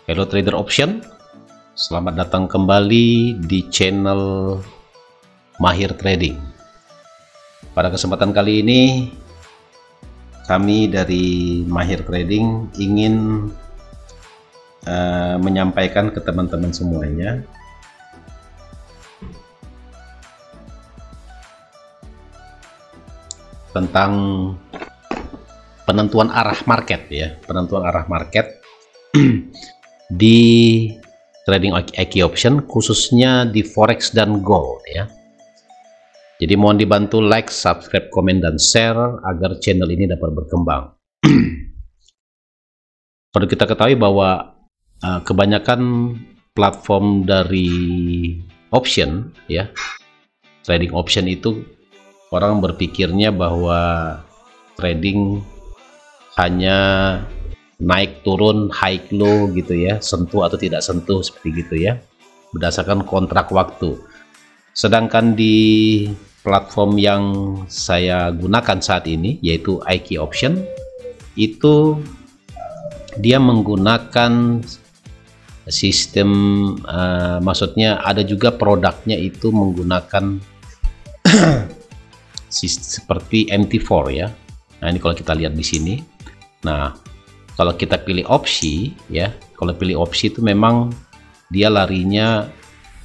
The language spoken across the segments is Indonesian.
Hello trader option, selamat datang kembali di channel Mahir Trading. Pada kesempatan kali ini kami dari Mahir Trading ingin menyampaikan ke teman-teman semuanya tentang penentuan arah market ya, penentuan arah market di trading IQ option, khususnya di forex dan gold ya. Jadi mohon dibantu like, subscribe, komen, dan share agar channel ini dapat berkembang. Perlu kita ketahui bahwa kebanyakan platform dari option ya, trading option itu orang berpikirnya bahwa trading hanya naik turun, high low gitu ya, sentuh atau tidak sentuh seperti gitu ya, berdasarkan kontrak waktu. Sedangkan di platform yang saya gunakan saat ini yaitu IQ option, itu dia menggunakan sistem maksudnya ada juga produknya itu menggunakan seperti MT4 ya. Nah, ini kalau kita lihat di sini. Nah, kalau kita pilih opsi ya, kalau pilih opsi itu memang dia larinya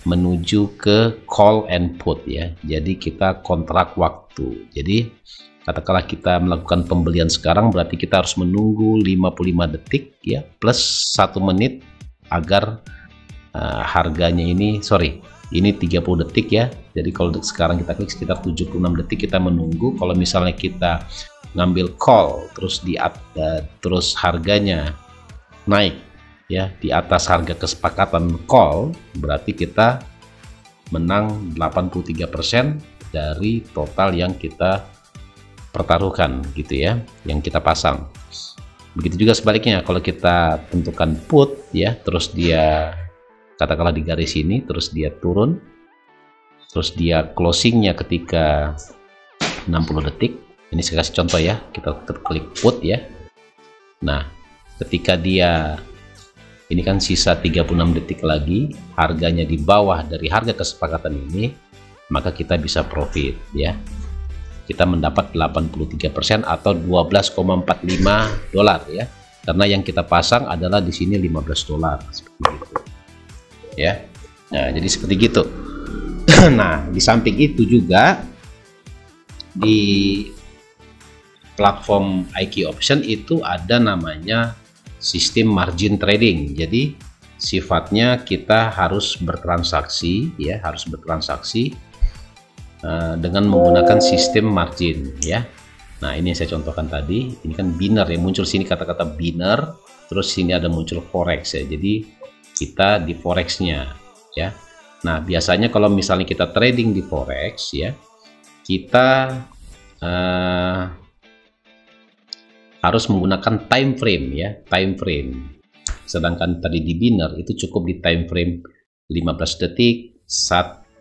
menuju ke call and put ya. Jadi kita kontrak waktu. Jadi katakanlah kita melakukan pembelian sekarang, berarti kita harus menunggu 55 detik ya, plus 1 menit agar harganya ini, ini 30 detik ya. Jadi kalau sekarang kita klik sekitar 76 detik kita menunggu. Kalau misalnya kita ngambil call terus harganya naik ya di atas harga kesepakatan call, berarti kita menang 83% dari total yang kita pertaruhkan gitu ya, yang kita pasang. Begitu juga sebaliknya, kalau kita tentukan put ya, terus dia katakanlah di garis ini, terus dia turun, terus dia closingnya ketika 60 detik. Ini saya kasih contoh ya, kita klik put ya. Nah, ketika dia ini kan sisa 36 detik lagi, harganya di bawah dari harga kesepakatan ini, maka kita bisa profit ya. Kita mendapat 83% atau 12,45 dolar ya. Karena yang kita pasang adalah di sini 15 dolar seperti itu. Ya. Nah, jadi seperti gitu. Nah, di samping itu juga di platform IQ option itu ada namanya sistem margin trading. Jadi sifatnya kita harus bertransaksi ya, harus bertransaksi dengan menggunakan sistem margin ya. Nah, ini yang saya contohkan tadi, ini kan binner ya, muncul sini kata-kata binner, terus sini ada muncul forex ya. Jadi kita di forexnya ya. Nah, biasanya kalau misalnya kita trading di forex ya, kita harus menggunakan time frame ya, time frame. Sedangkan tadi di binner itu cukup di time frame 15 detik, 5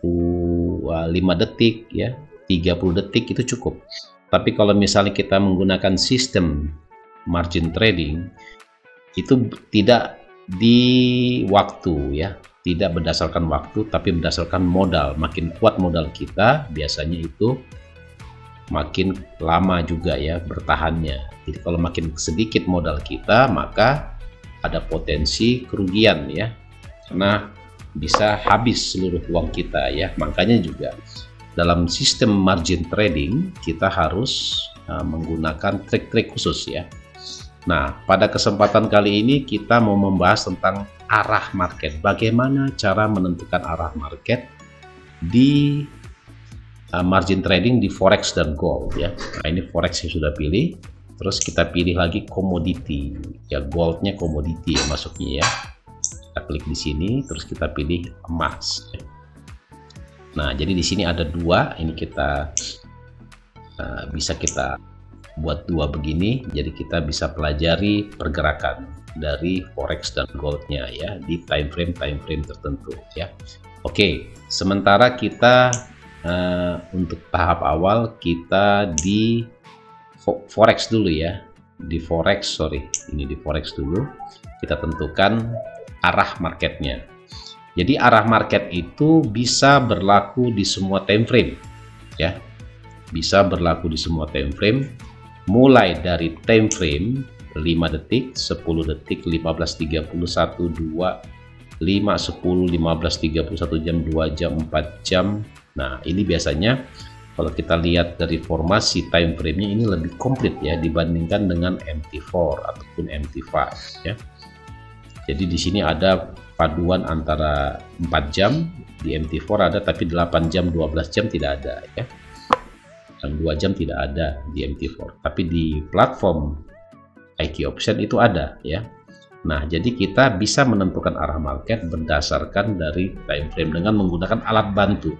detik ya, 30 detik itu cukup. Tapi kalau misalnya kita menggunakan sistem margin trading, itu tidak di waktu ya, tidak berdasarkan waktu tapi berdasarkan modal. Makin kuat modal kita, biasanya itu makin lama juga ya bertahannya. Jadi kalau makin sedikit modal kita, maka ada potensi kerugian ya, karena bisa habis seluruh uang kita ya. Makanya juga dalam sistem margin trading kita harus menggunakan trik-trik khusus ya. Nah, pada kesempatan kali ini kita mau membahas tentang arah market. Bagaimana cara menentukan arah market di margin trading di forex dan gold ya. Nah, ini forex yang sudah pilih, terus kita pilih lagi komoditi ya, goldnya komoditi ya, masuknya ya. Kita klik di sini, terus kita pilih emas ya. Nah, jadi di sini ada dua, ini kita bisa kita buat dua begini, jadi kita bisa pelajari pergerakan dari forex dan goldnya ya di time frame tertentu ya. Oke, sementara kita untuk tahap awal kita di forex dulu ya, di forex, ini di forex dulu kita tentukan arah marketnya. Jadi arah market itu bisa berlaku di semua time frame, ya. Bisa berlaku di semua time frame, mulai dari time frame 5 detik, 10 detik, 15, 31, 2, 5, 10, 15, 31 jam, 2 jam, 4 jam. Nah, ini biasanya kalau kita lihat dari formasi time frame-nya ini lebih komplit ya dibandingkan dengan MT4 ataupun MT5 ya. Jadi di sini ada paduan antara 4 jam, di MT4 ada, tapi 8 jam, 12 jam tidak ada ya. Dan 2 jam tidak ada di MT4. Tapi di platform IQ Option itu ada ya. Nah, jadi kita bisa menentukan arah market berdasarkan dari time frame dengan menggunakan alat bantu.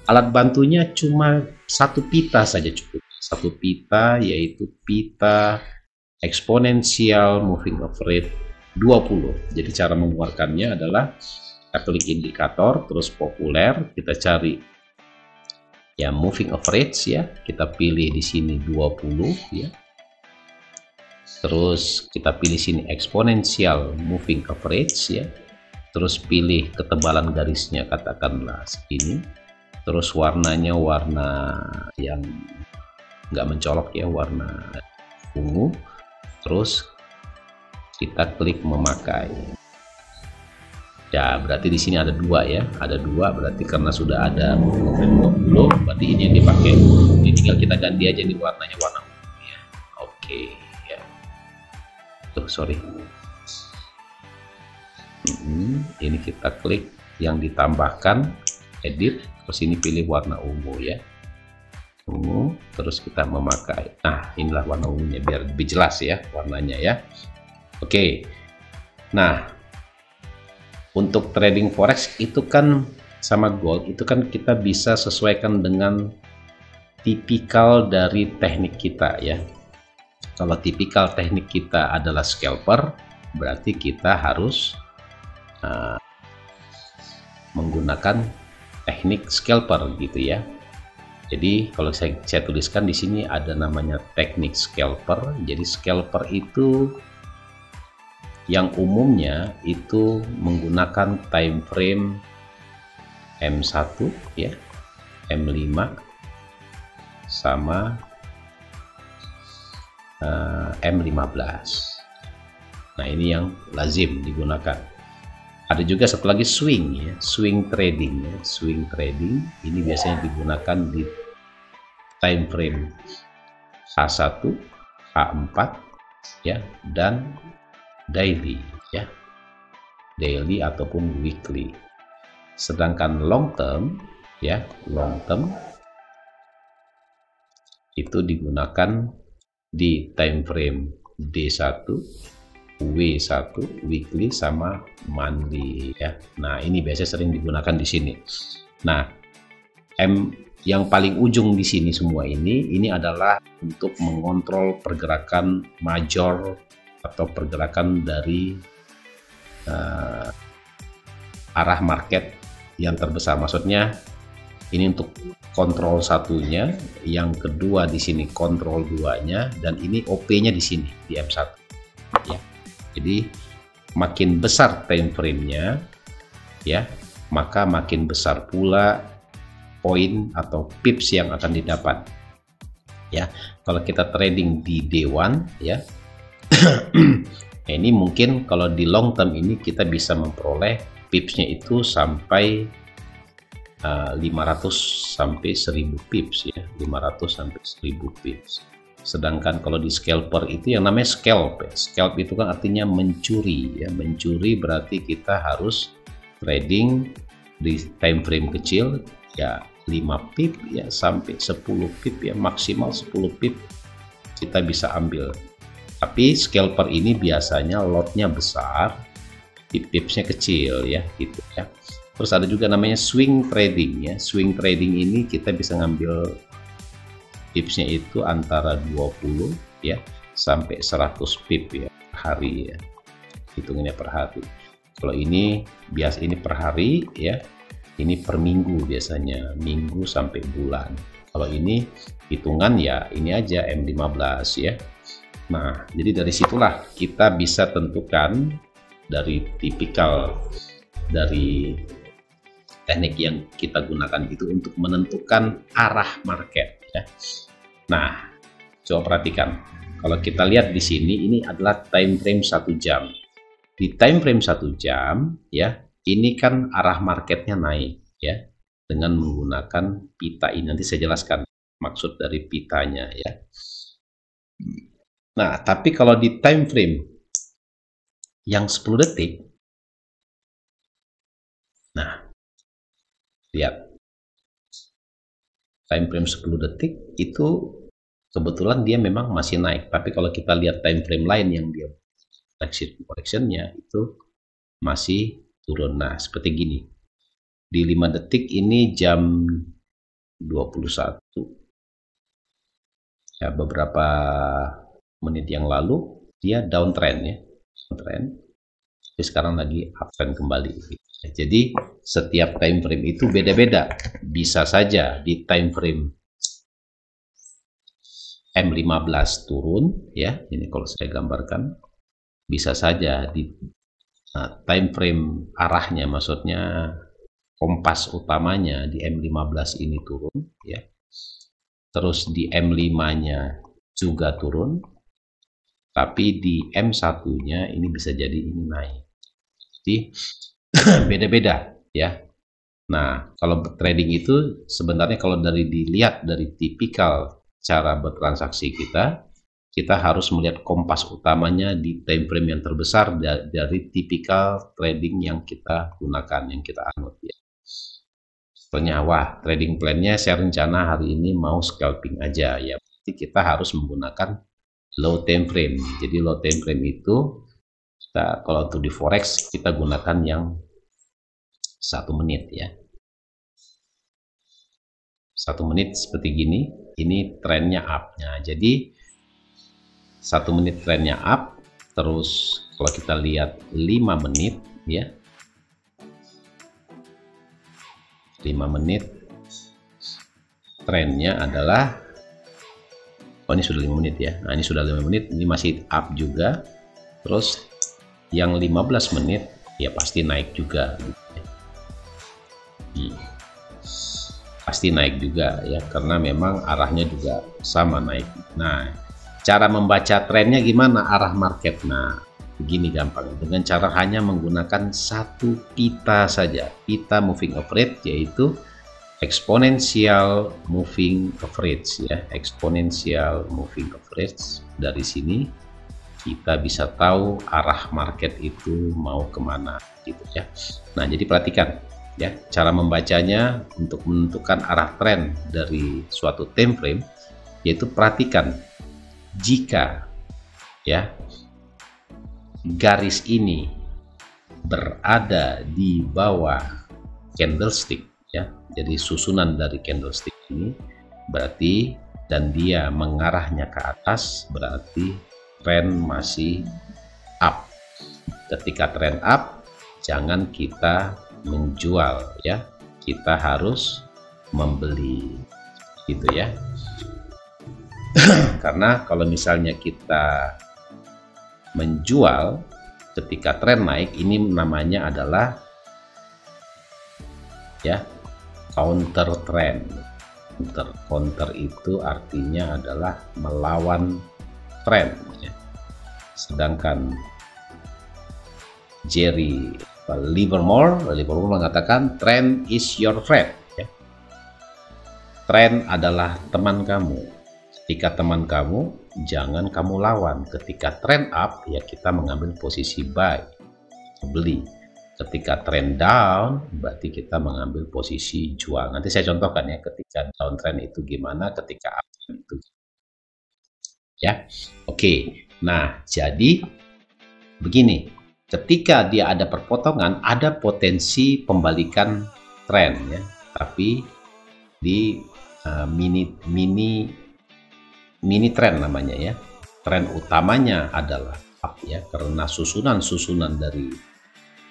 Alat bantunya cuma satu pita saja cukup. Satu pita, yaitu pita eksponensial moving average 20. Jadi cara mengeluarkannya adalah kita klik indikator, terus populer, kita cari ya moving average ya. Kita pilih di sini 20 ya. Terus kita pilih sini eksponensial moving average ya. Terus pilih ketebalan garisnya katakanlah segini. Terus warnanya warna yang nggak mencolok ya, warna ungu. Terus kita klik memakai. Ya, berarti di sini ada dua ya, ada dua, berarti karena sudah ada moving average 20, berarti ini yang dipakai. Ini tinggal kita ganti aja di warnanya warna ungu ya. Oke ya. Tuh, sorry. Ini kita klik yang ditambahkan, edit, terus ini pilih warna ungu ya, ungu, terus kita memakai. Nah, inilah warna ungunya biar lebih jelas ya warnanya ya. Oke, nah untuk trading forex itu kan sama gold itu kan kita bisa sesuaikan dengan tipikal dari teknik kita ya. Kalau tipikal teknik kita adalah scalper, berarti kita harus menggunakan teknik scalper gitu ya. Jadi kalau saya tuliskan di sini ada namanya teknik scalper. Jadi scalper itu yang umumnya itu menggunakan time frame M1 ya, M5 sama M15. Nah, ini yang lazim digunakan. Ada juga satu lagi swing ya, swing trading ya. Swing trading ini biasanya digunakan di time frame H1, H4 ya, dan daily ya. Daily ataupun weekly. Sedangkan long term ya, long term itu digunakan di time frame D1, W1, weekly sama monthly ya. Nah, ini biasanya sering digunakan di sini. Nah, M yang paling ujung di sini semua ini adalah untuk mengontrol pergerakan major atau pergerakan dari arah market yang terbesar. Maksudnya ini untuk kontrol satunya, yang kedua di sini kontrol duanya, dan ini OP-nya di sini di M1 ya. Jadi makin besar time frame-nya ya, maka makin besar pula poin atau pips yang akan didapat ya. Kalau kita trading di D1 ya ini mungkin kalau di long term ini kita bisa memperoleh pipsnya itu sampai 500 sampai 1000 pips ya, 500 sampai 1000 pips. Sedangkan kalau di scalper itu yang namanya scalp ya. Scalp itu kan artinya mencuri ya. Mencuri berarti kita harus trading di time frame kecil ya, 5 pip ya sampai 10 pip ya, maksimal 10 pip kita bisa ambil. Tapi scalper ini biasanya lotnya besar, pipsnya kecil ya gitu ya. Terus ada juga namanya swing trading ya. Swing trading ini kita bisa ngambil pipsnya itu antara 20 ya sampai 100 pip ya per hari ya. Hitungannya per hari. Kalau ini biasa ini per hari ya. Ini per minggu biasanya, minggu sampai bulan. Kalau ini hitungan ya ini aja M15 ya. Nah, jadi dari situlah kita bisa tentukan dari tipikal dari teknik yang kita gunakan itu untuk menentukan arah market ya. Nah, coba perhatikan. Kalau kita lihat di sini, ini adalah time frame 1 jam. Di time frame 1 jam ya, ini kan arah marketnya naik ya, dengan menggunakan pita ini. Nanti saya jelaskan maksud dari pitanya ya. Nah, tapi kalau di time frame yang 10 detik, nah, lihat. Time frame 10 detik itu kebetulan dia memang masih naik. Tapi kalau kita lihat time frame lain yang dia correction-nya itu masih turun. Nah, seperti gini. Di 5 detik ini jam 21. Ya, beberapa menit yang lalu dia downtrend ya. Downtrend. Tapi sekarang lagi uptrend kembali. Jadi setiap time frame itu beda-beda. Bisa saja di time frame M15 turun ya. Ini kalau saya gambarkan, bisa saja di time frame arahnya, maksudnya kompas utamanya di M15 ini turun ya. Terus di M5-nya juga turun. Tapi di M1-nya ini bisa jadi ini naik. Jadi beda-beda ya. Nah, kalau trading itu sebenarnya kalau dilihat dari tipikal cara bertransaksi kita harus melihat kompas utamanya di time frame yang terbesar dari tipikal trading yang kita gunakan, yang kita anut ya. Contohnya, wah, trading plan-nya saya rencana hari ini mau scalping aja ya. Berarti kita harus menggunakan low time frame. Jadi low time frame itu kita, kalau untuk di forex kita gunakan yang 1 menit ya. 1 menit seperti gini, ini trennya up. Nah, jadi 1 menit trennya up, terus kalau kita lihat 5 menit ya. 5 menit trennya adalah, oh ini sudah 5 menit ya. Nah, ini sudah 5 menit, ini masih up juga. Terus yang 15 menit ya pasti naik juga gitu ya. Pasti naik juga ya, karena memang arahnya juga sama naik. Nah, cara membaca trennya gimana arah market? Nah, begini gampang, dengan cara hanya menggunakan satu pita saja, pita moving average, yaitu exponential moving average ya, exponential moving average. Dari sini kita bisa tahu arah market itu mau kemana gitu ya. Nah, jadi perhatikan ya, cara membacanya untuk menentukan arah tren dari suatu time frame, yaitu perhatikan jika ya garis ini berada di bawah candlestick ya, jadi susunan dari candlestick ini berarti, dan dia mengarahnya ke atas, berarti tren masih up. Ketika tren up, jangan kita menjual ya, kita harus membeli gitu ya. Karena kalau misalnya kita menjual ketika tren naik, ini namanya adalah ya counter trend. Counter itu artinya adalah melawan tren ya. Sedangkan Jerry Livermore mengatakan trend is your friend ya. Tren adalah teman kamu. Ketika teman kamu, jangan kamu lawan. Ketika trend up ya kita mengambil posisi buy, beli. Ketika trend down berarti kita mengambil posisi jual. Nanti saya contohkan ya, ketika downtrend itu gimana, ketika uptrend itu ya. Oke, nah jadi begini, ketika dia ada perpotongan, ada potensi pembalikan tren ya, tapi di mini tren namanya ya. Tren utamanya adalah up ya, karena susunan dari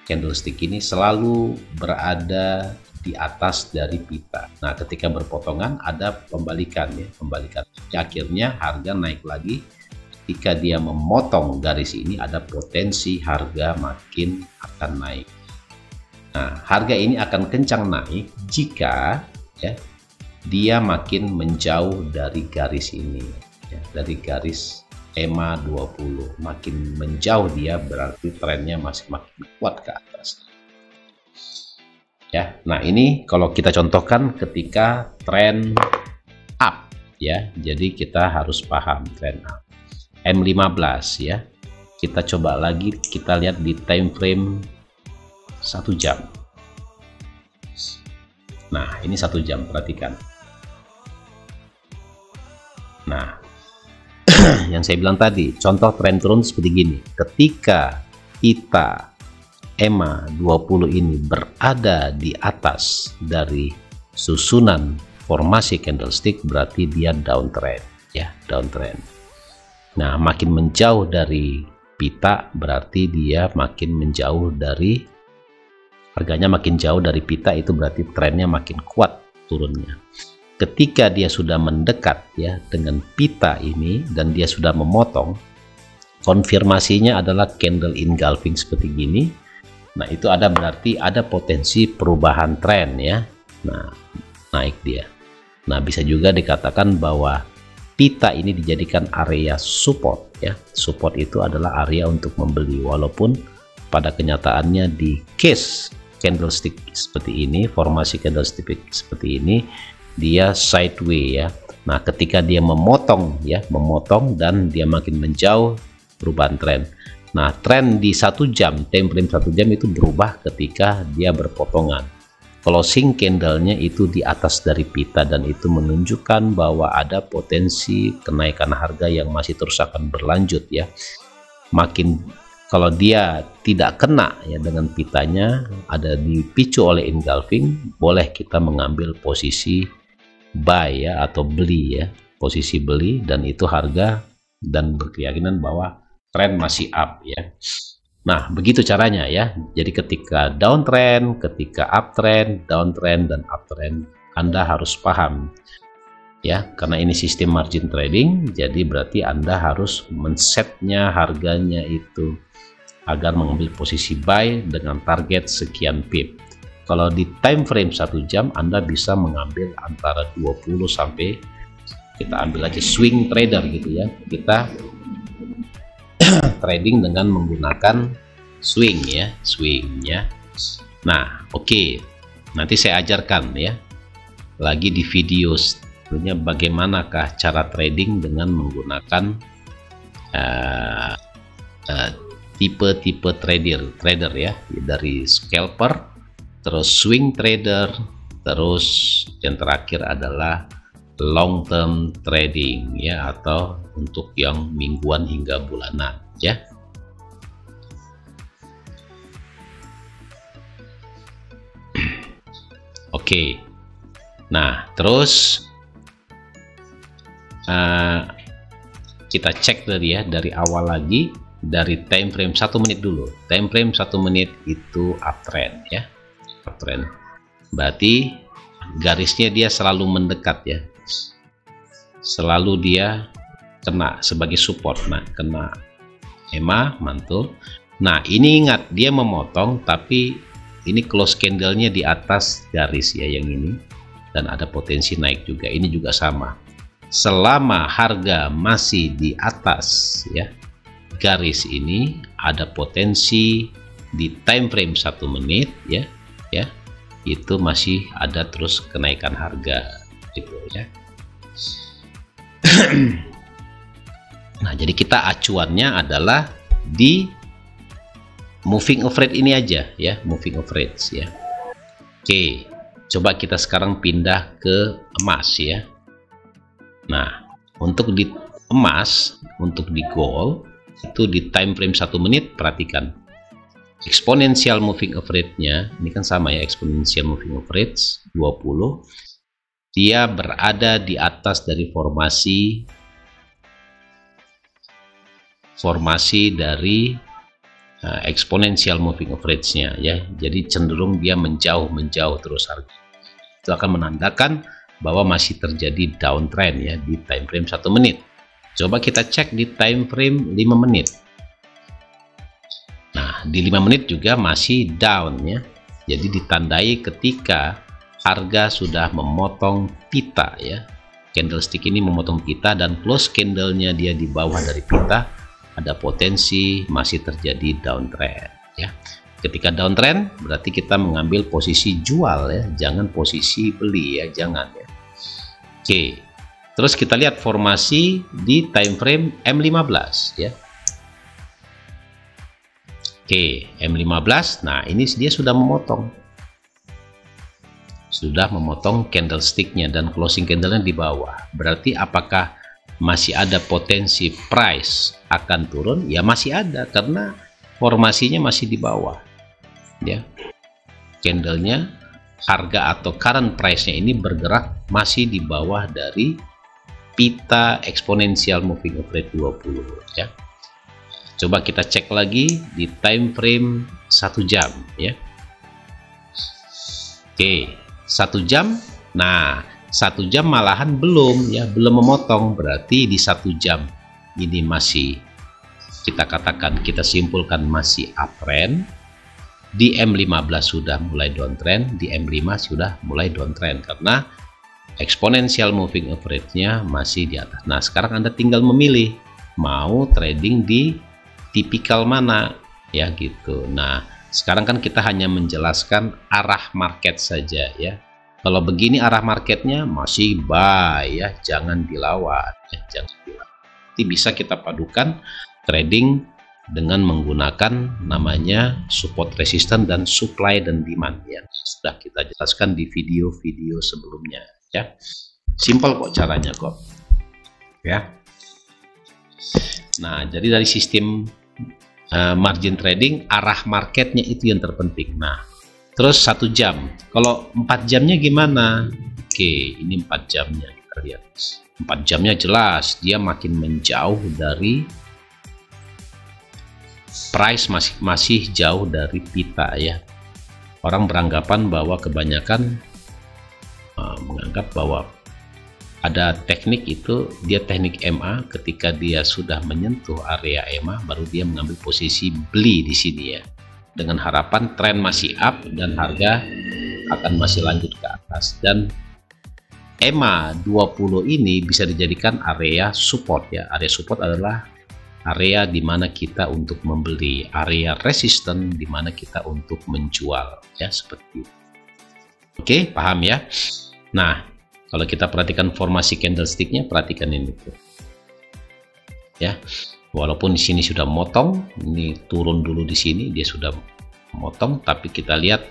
candlestick ini selalu berada di atas dari pita. Nah, ketika berpotongan ada pembalikan ya, pembalikan. Akhirnya harga naik lagi ketika dia memotong garis ini ada potensi harga makin akan naik. Nah, harga ini akan kencang naik jika ya dia makin menjauh dari garis ini ya, dari garis EMA 20. Makin menjauh dia berarti trennya masih makin kuat ke atas. Ya, nah ini kalau kita contohkan ketika tren up ya. Jadi kita harus paham tren up. M15 ya. Kita coba lagi, kita lihat di time frame 1 jam. Nah, ini 1 jam, perhatikan. Nah, yang saya bilang tadi, contoh tren turun seperti gini. Ketika kita EMA 20 ini berada di atas dari susunan formasi candlestick, berarti dia downtrend ya, downtrend. Nah, makin menjauh dari pita berarti dia makin menjauh dari harganya, makin jauh dari pita itu berarti trennya makin kuat turunnya. Ketika dia sudah mendekat ya dengan pita ini dan dia sudah memotong, konfirmasinya adalah candle engulfing seperti gini. Nah, itu ada berarti ada potensi perubahan tren ya. Nah, naik dia. Nah, bisa juga dikatakan bahwa pita ini dijadikan area support ya. Support itu adalah area untuk membeli, walaupun pada kenyataannya di case candlestick seperti ini, formasi candlestick seperti ini, dia sideway ya. Nah, ketika dia memotong ya, memotong dan dia makin menjauh, perubahan tren. Nah, tren di 1 jam, time frame 1 jam itu berubah ketika dia berpotongan. Closing candlenya itu di atas dari pita dan itu menunjukkan bahwa ada potensi kenaikan harga yang masih terus akan berlanjut ya. Makin kalau dia tidak kena ya dengan pitanya, ada dipicu oleh engulfing, boleh kita mengambil posisi buy ya atau beli ya, posisi beli, dan itu harga dan berkeyakinan bahwa tren masih up ya. Nah, begitu caranya ya. Jadi ketika downtrend, ketika uptrend, downtrend dan uptrend, Anda harus paham ya, karena ini sistem margin trading, jadi berarti Anda harus men-setnya harganya itu agar mengambil posisi buy dengan target sekian pip. Kalau di time frame 1 jam Anda bisa mengambil antara 20 sampai, kita ambil aja swing trader gitu ya. Kita trading dengan menggunakan swing ya, swing ya. Nah, oke. Nanti saya ajarkan ya lagi di video sebenarnya bagaimanakah cara trading dengan menggunakan tipe-tipe trader ya, dari scalper, terus swing trader, terus yang terakhir adalah long term trading ya, atau untuk yang mingguan hingga bulanan ya. Oke. Nah, terus kita cek tadi ya dari awal lagi, dari time frame 1 menit dulu. Time frame 1 menit itu uptrend ya, uptrend. Berarti garisnya dia selalu mendekat ya, selalu dia kena sebagai support. Nah, kena EMA, mantul. Nah, ini ingat dia memotong, tapi ini close candlenya di atas garis ya, yang ini, dan ada potensi naik juga. Ini juga sama, selama harga masih di atas ya garis ini, ada potensi di time frame 1 menit ya, itu masih ada terus kenaikan harga gitu ya. Nah, jadi kita acuannya adalah di moving average ini aja ya, moving average ya. Oke, coba kita sekarang pindah ke emas ya. Nah, untuk di emas, untuk di gold itu di time frame 1 menit, perhatikan exponential moving average-nya ini kan sama ya, exponential moving average 20, dia berada di atas dari formasi dari exponential moving average-nya ya. Jadi cenderung dia menjauh terus harga. Itu akan menandakan bahwa masih terjadi downtrend ya di time frame 1 menit. Coba kita cek di time frame 5 menit. Nah, di 5 menit juga masih down ya. Jadi ditandai ketika harga sudah memotong pita ya. Candlestick ini memotong pita dan close candlenya dia di bawah dari pita, ada potensi masih terjadi downtrend ya. Ketika downtrend berarti kita mengambil posisi jual ya, jangan posisi beli ya, jangan ya. Oke. Terus kita lihat formasi di time frame M15 ya. Oke, M15. Nah, ini dia sudah memotong. Sudah memotong candlesticknya dan closing candlenya di bawah. Berarti apakah masih ada potensi price akan turun? Ya masih ada karena formasinya masih di bawah. Ya. Candlenya, harga atau current price-nya ini bergerak masih di bawah dari pita exponential moving average 20 ya. Coba kita cek lagi di time frame 1 jam ya. Oke, 1 jam. Nah, 1 jam malahan belum ya, belum memotong. Berarti di 1 jam ini masih kita katakan, kita simpulkan masih uptrend. Di M15 sudah mulai downtrend, di M5 sudah mulai downtrend karena exponential moving average-nya masih di atas. Nah, sekarang Anda tinggal memilih mau trading di tipikal mana ya gitu. Nah, sekarang kan kita hanya menjelaskan arah market saja ya. Kalau begini arah marketnya masih buy ya, jangan dilawan ya, jangan dilawan. Nanti bisa kita padukan trading dengan menggunakan namanya support resistance dan supply dan demand yang sudah kita jelaskan di video-video sebelumnya ya. Simple kok caranya kok ya. Nah, jadi dari sistem margin trading, arah marketnya itu yang terpenting. Nah, terus 1 jam. Kalau 4 jamnya gimana? Oke, ini 4 jamnya kita lihat. 4 jamnya jelas dia makin menjauh dari price, masih jauh dari pita ya. Orang beranggapan bahwa kebanyakan menganggap bahwa ada teknik itu, dia teknik MA, ketika dia sudah menyentuh area MA baru dia mengambil posisi beli di sini ya, dengan harapan tren masih up dan harga akan masih lanjut ke atas. Dan EMA 20 ini bisa dijadikan area support ya. Area support adalah area di mana kita untuk membeli, area resisten di mana kita untuk menjual ya, seperti itu. Oke, paham ya. Nah, kalau kita perhatikan formasi candlesticknya, perhatikan ini tuh. Ya, walaupun di sini sudah motong, ini turun dulu di sini, dia sudah motong, tapi kita lihat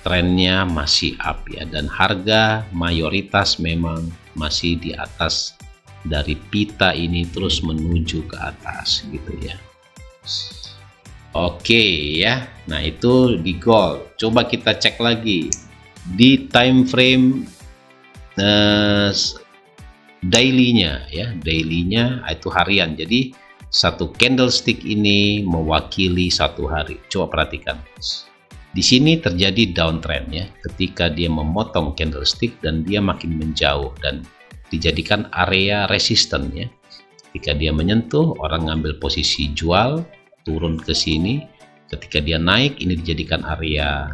trennya masih up ya, dan harga mayoritas memang masih di atas dari pita ini terus menuju ke atas gitu ya. Oke ya, nah itu di gold. Coba kita cek lagi di time frame daily-nya ya, daily-nya itu harian. Jadi satu candlestick ini mewakili satu hari. Coba perhatikan. Di sini terjadi downtrend ya, ketika dia memotong candlestick dan dia makin menjauh dan dijadikan area resisten ya. Ketika dia menyentuh, orang ngambil posisi jual, turun ke sini. Ketika dia naik, ini dijadikan area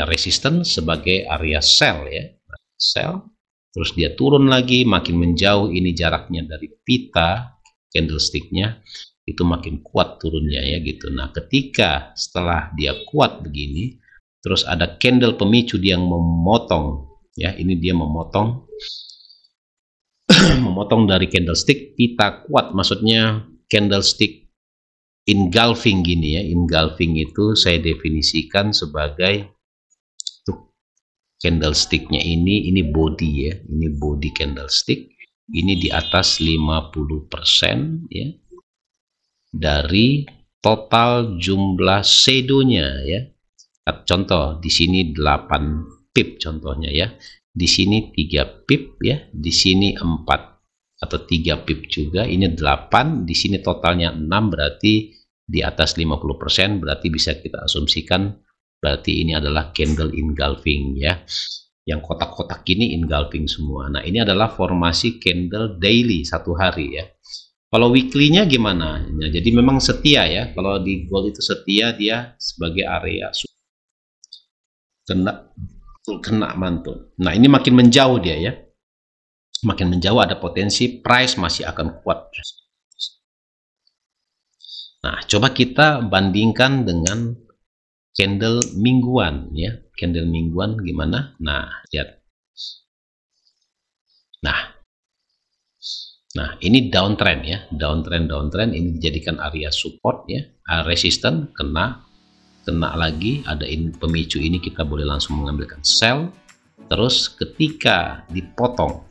resisten sebagai area sell ya, sell. Terus dia turun lagi, makin menjauh, ini jaraknya dari pita candlesticknya itu makin kuat turunnya ya gitu. Nah, ketika setelah dia kuat begini, terus ada candle pemicu dia yang memotong ya, ini dia memotong memotong dari candlestick pita kuat, maksudnya candlestick engulfing gini ya. Engulfing itu saya definisikan sebagai candlesticknya ini body ya, ini body candlestick, ini di atas 50% ya dari total jumlah shadownya ya. Contoh di sini 8 pip contohnya ya, di sini 3 pip ya, di sini 4 atau 3 pip juga, ini 8, di sini totalnya 6, berarti di atas 50%, berarti bisa kita asumsikan berarti ini adalah candle engulfing ya. Yang kotak-kotak ini engulfing semua. Nah, ini adalah formasi candle daily, satu hari ya. Kalau weekly-nya gimana? Nah, jadi memang setia ya. Kalau di gold itu setia, dia sebagai area kena mantul. Nah, ini makin menjauh dia ya. Makin menjauh ada potensi price masih akan kuat. Nah, coba kita bandingkan dengan candle mingguan ya. Candle mingguan gimana? Nah, lihat. Nah, ini downtrend ya. Downtrend ini dijadikan area support ya. Resisten kena lagi, ada pemicu ini, kita boleh langsung mengambilkan sell. Terus ketika dipotong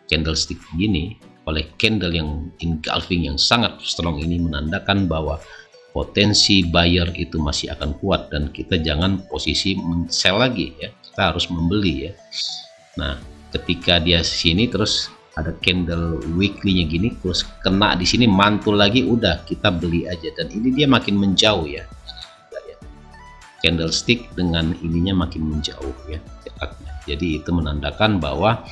candlestick gini oleh candle yang engulfing yang sangat strong ini, menandakan bahwa potensi buyer itu masih akan kuat dan kita jangan posisi sell lagi ya, kita harus membeli ya. Nah, ketika dia sini terus ada candle weekly-nya gini terus kena di sini mantul lagi, udah kita beli aja. Dan ini dia makin menjauh ya, candlestick dengan ininya makin menjauh ya jaraknya. Jadi itu menandakan bahwa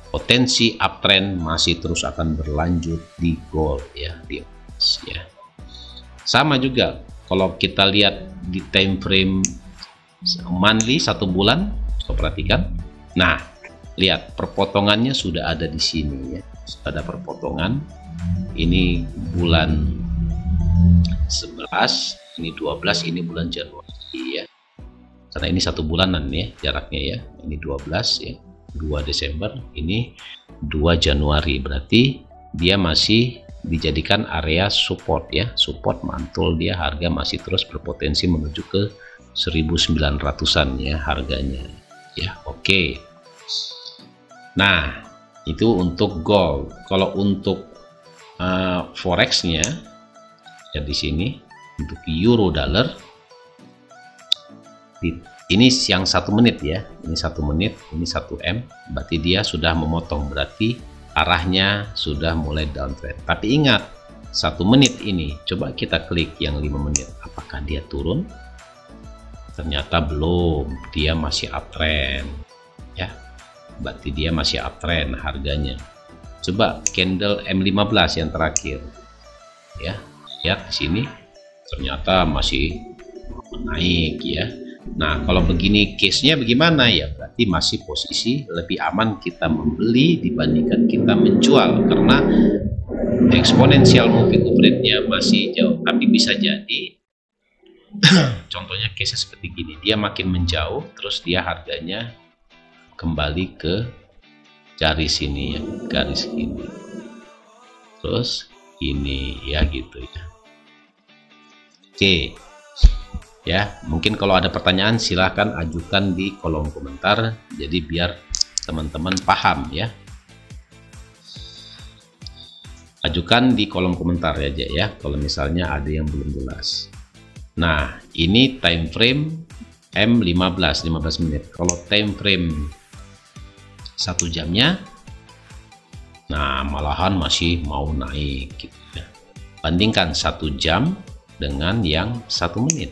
potensi uptrend masih terus akan berlanjut di gold ya, di emas ya. Sama juga kalau kita lihat di time frame monthly, 1 bulan, coba perhatikan. Nah, lihat perpotongannya sudah ada di sini ya, sudah ada perpotongan. Ini bulan 11, ini 12, ini bulan Januari ya, karena ini 1 bulanan ya jaraknya ya. Ini 12 ya, 2 Desember, ini 2 Januari, berarti dia masih dijadikan area support ya, support mantul, dia harga masih terus berpotensi menuju ke 1900-an ya harganya ya. Oke. Nah, itu untuk gold. Kalau untuk forex-nya ya di sini untuk euro dollar, ini yang 1 menit ya, ini 1 menit, ini 1 M, berarti dia sudah memotong, berarti arahnya sudah mulai downtrend. Tapi ingat, 1 menit ini coba kita klik yang 5 menit, apakah dia turun? Ternyata belum, dia masih uptrend ya, berarti dia masih uptrend harganya. Coba candle M15 yang terakhir ya, lihat di sini ternyata masih naik ya. Nah, kalau begini case-nya bagaimana ya, berarti masih posisi lebih aman kita membeli dibandingkan kita menjual, karena eksponensial moving average-nya masih jauh. Tapi bisa jadi contohnya case seperti gini, dia makin menjauh terus dia harganya kembali ke garis ini ya, garis ini terus ini ya gitu ya. Oke ya, mungkin kalau ada pertanyaan silahkan ajukan di kolom komentar, jadi biar teman-teman paham ya. Ajukan di kolom komentar aja ya kalau misalnya ada yang belum jelas. Nah, ini time frame M15 15 menit. Kalau time frame 1 jamnya, nah malahan masih mau naik gitu ya. Bandingkan 1 jam dengan yang 1 menit.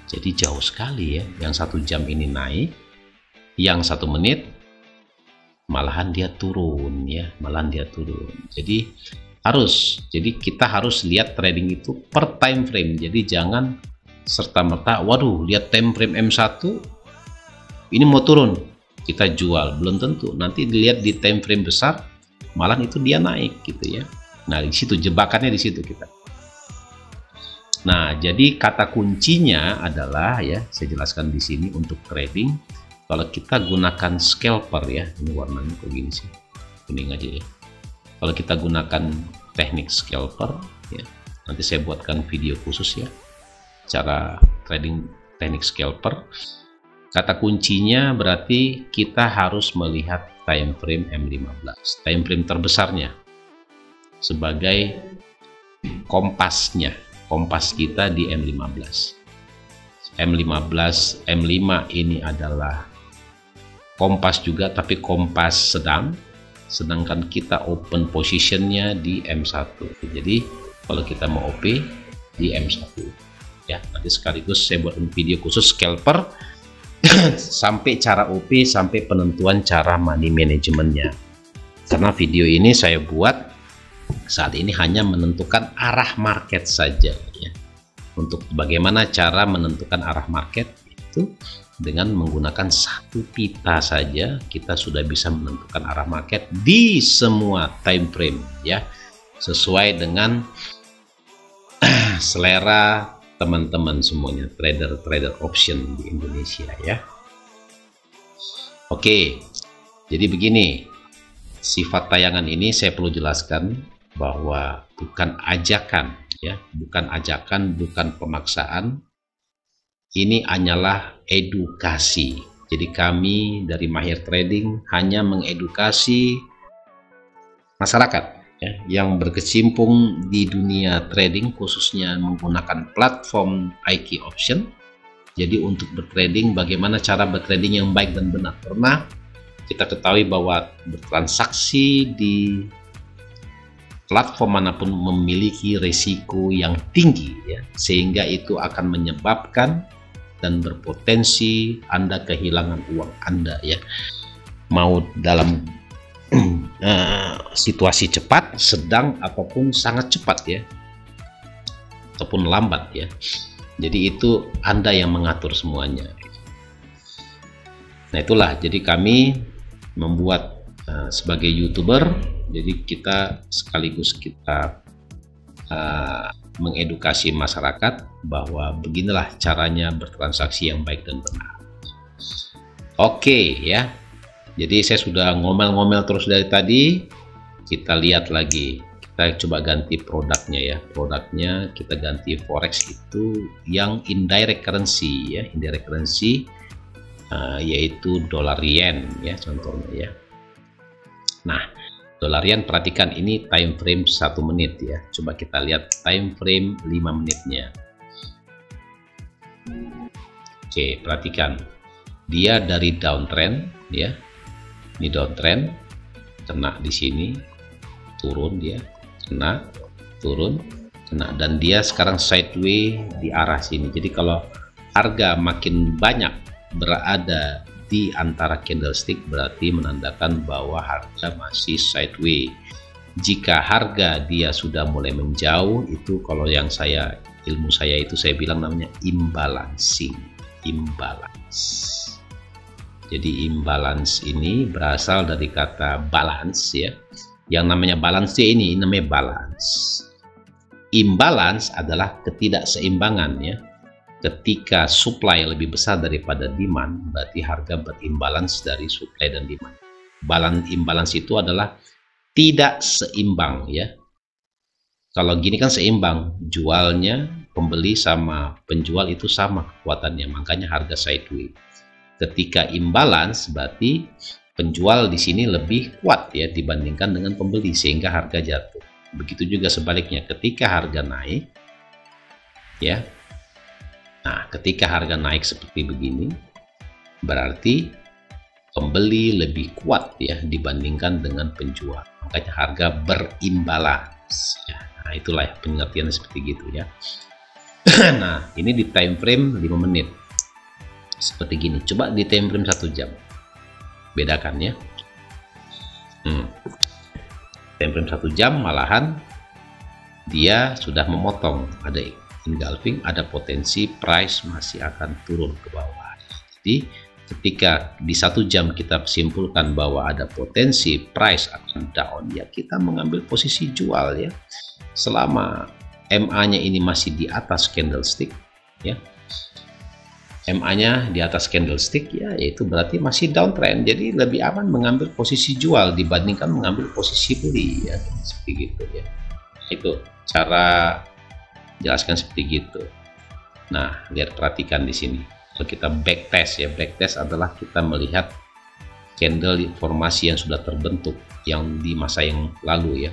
Jadi jauh sekali ya, yang 1 jam ini naik, yang 1 menit malahan dia turun ya, malahan dia turun. Jadi kita harus lihat trading itu per time frame. Jadi jangan serta-merta, waduh lihat time frame M1 ini mau turun kita jual, belum tentu. Nanti dilihat di time frame besar malahan itu dia naik gitu ya. Nah, di situ jebakannya, di situ kita. Nah, jadi kata kuncinya adalah ya, saya jelaskan di sini untuk trading. Kalau kita gunakan scalper ya, ini warnanya kok gini sih, kuning aja ya. Kalau kita gunakan teknik scalper ya, nanti saya buatkan video khusus ya, cara trading teknik scalper. Kata kuncinya berarti kita harus melihat time frame M15, time frame terbesarnya sebagai kompasnya. Kompas kita di M15. M5 ini adalah kompas juga, tapi kompas sedang, sedangkan kita open positionnya di M1. Jadi kalau kita mau OP di M1 ya, nanti sekaligus saya buat video khusus scalper sampai cara OP, sampai penentuan cara money manajemennya. Karena video ini saya buat saat ini hanya menentukan arah market saja ya. Untuk bagaimana cara menentukan arah market itu dengan menggunakan satu pita saja kita sudah bisa menentukan arah market di semua time frame ya, sesuai dengan selera teman-teman semuanya trader option di Indonesia ya. Oke, jadi begini, sifat tayangan ini saya perlu jelaskan bahwa bukan ajakan ya, bukan ajakan, bukan pemaksaan. Ini hanyalah edukasi. Jadi kami dari Mahir Trading hanya mengedukasi masyarakat ya, yang berkecimpung di dunia trading, khususnya menggunakan platform IQ Option. Jadi untuk bertrading, bagaimana cara bertrading yang baik dan benar. Karena kita ketahui bahwa bertransaksi di platform manapun memiliki risiko yang tinggi ya, sehingga itu akan menyebabkan dan berpotensi Anda kehilangan uang Anda ya, mau dalam situasi cepat, sedang, ataupun sangat cepat ya, ataupun lambat ya. Jadi itu Anda yang mengatur semuanya. Nah itulah, jadi kami membuat sebagai YouTuber, jadi kita sekaligus kita mengedukasi masyarakat bahwa beginilah caranya bertransaksi yang baik dan benar. Oke ya, jadi saya sudah ngomel-ngomel terus dari tadi. Kita lihat lagi, kita coba ganti produknya ya. Produknya kita ganti forex itu yang indirect currency ya, indirect currency yaitu dolar yen ya contohnya ya. Nah, dolar yen, perhatikan ini time frame 1 menit ya. Coba kita lihat time frame 5 menitnya. Oke, perhatikan. Dia dari downtrend ya. Ini downtrend, kena di sini, turun dia, kena, turun, kena, dan dia sekarang sideways di arah sini. Jadi kalau harga makin banyak berada di antara candlestick, berarti menandakan bahwa harga masih sideways. Jika harga dia sudah mulai menjauh, itu kalau yang ilmu saya itu saya bilang namanya imbalancing. Imbalance. Jadi imbalance ini berasal dari kata balance ya. Yang namanya balance ini namanya balance. Imbalance adalah ketidakseimbangan ya. Ketika supply lebih besar daripada demand, berarti harga berimbalance dari supply dan demand. Imbalance itu adalah tidak seimbang ya. Kalau gini kan seimbang, jualnya pembeli sama penjual itu sama kekuatannya, makanya harga sideways. Ketika imbalance berarti penjual di sini lebih kuat ya dibandingkan dengan pembeli, sehingga harga jatuh. Begitu juga sebaliknya, ketika harga naik ya. Nah, ketika harga naik seperti begini, berarti pembeli lebih kuat ya dibandingkan dengan penjual. Makanya harga berimbalans. Ya, nah, itulah pengertian seperti gitu ya. Nah, ini di time frame 5 menit. Seperti gini. Coba di time frame 1 jam. Bedakan ya. Time frame 1 jam malahan dia sudah memotong. Ada engulfing, ada potensi price masih akan turun ke bawah. Jadi ketika di 1 jam kita simpulkan bahwa ada potensi price akan down, ya kita mengambil posisi jual ya. Selama MA-nya ini masih di atas candlestick ya. MA-nya di atas candlestick ya, itu berarti masih downtrend. Jadi lebih aman mengambil posisi jual dibandingkan mengambil posisi beli ya. Seperti gitu ya. Itu cara jelaskan seperti gitu. Nah, lihat, perhatikan di sini. Kalau kita backtest ya, backtest adalah kita melihat candle informasi yang sudah terbentuk yang di masa yang lalu ya.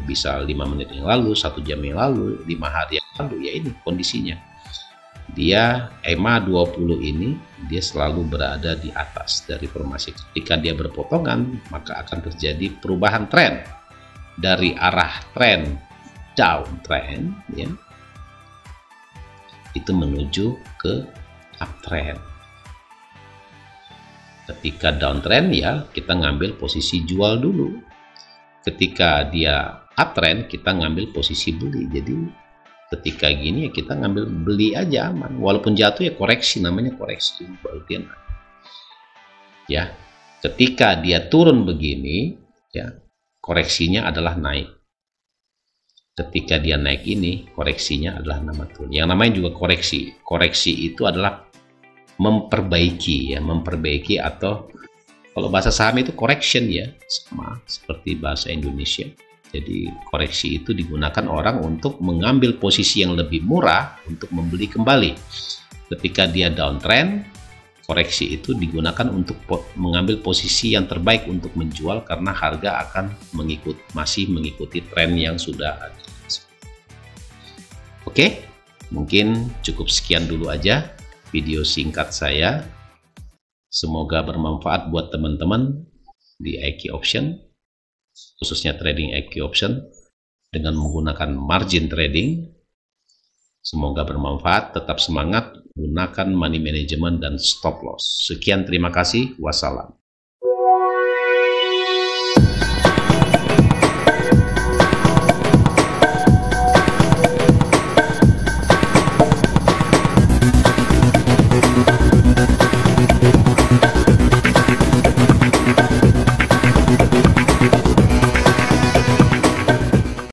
Bisa 5 menit yang lalu, 1 jam yang lalu, 5 hari yang lalu ya, ini kondisinya. Dia EMA 20 ini dia selalu berada di atas dari formasi. Ketika dia berpotongan, maka akan terjadi perubahan tren dari arah tren downtrend ya, itu menuju ke uptrend. Ketika downtrend ya kita ngambil posisi jual dulu. Ketika dia uptrend kita ngambil posisi beli. Jadi ketika gini ya kita ngambil beli aja aman. Walaupun jatuh ya koreksi, namanya koreksi baru dia naik. Ya, ketika dia turun begini ya koreksinya adalah naik. Ketika dia naik ini koreksinya adalah nama turun. Yang namanya juga koreksi. Koreksi itu adalah memperbaiki ya, memperbaiki, atau kalau bahasa saham itu correction ya, sama seperti bahasa Indonesia. Jadi koreksi itu digunakan orang untuk mengambil posisi yang lebih murah untuk membeli kembali. Ketika dia downtrend, koreksi itu digunakan untuk mengambil posisi yang terbaik untuk menjual karena harga akan masih mengikuti tren yang sudah ada. Oke, mungkin cukup sekian dulu aja video singkat saya. Semoga bermanfaat buat teman-teman di IQ Option, khususnya trading IQ Option dengan menggunakan margin trading. Semoga bermanfaat, tetap semangat, gunakan money management dan stop loss. Sekian, terima kasih, wassalam.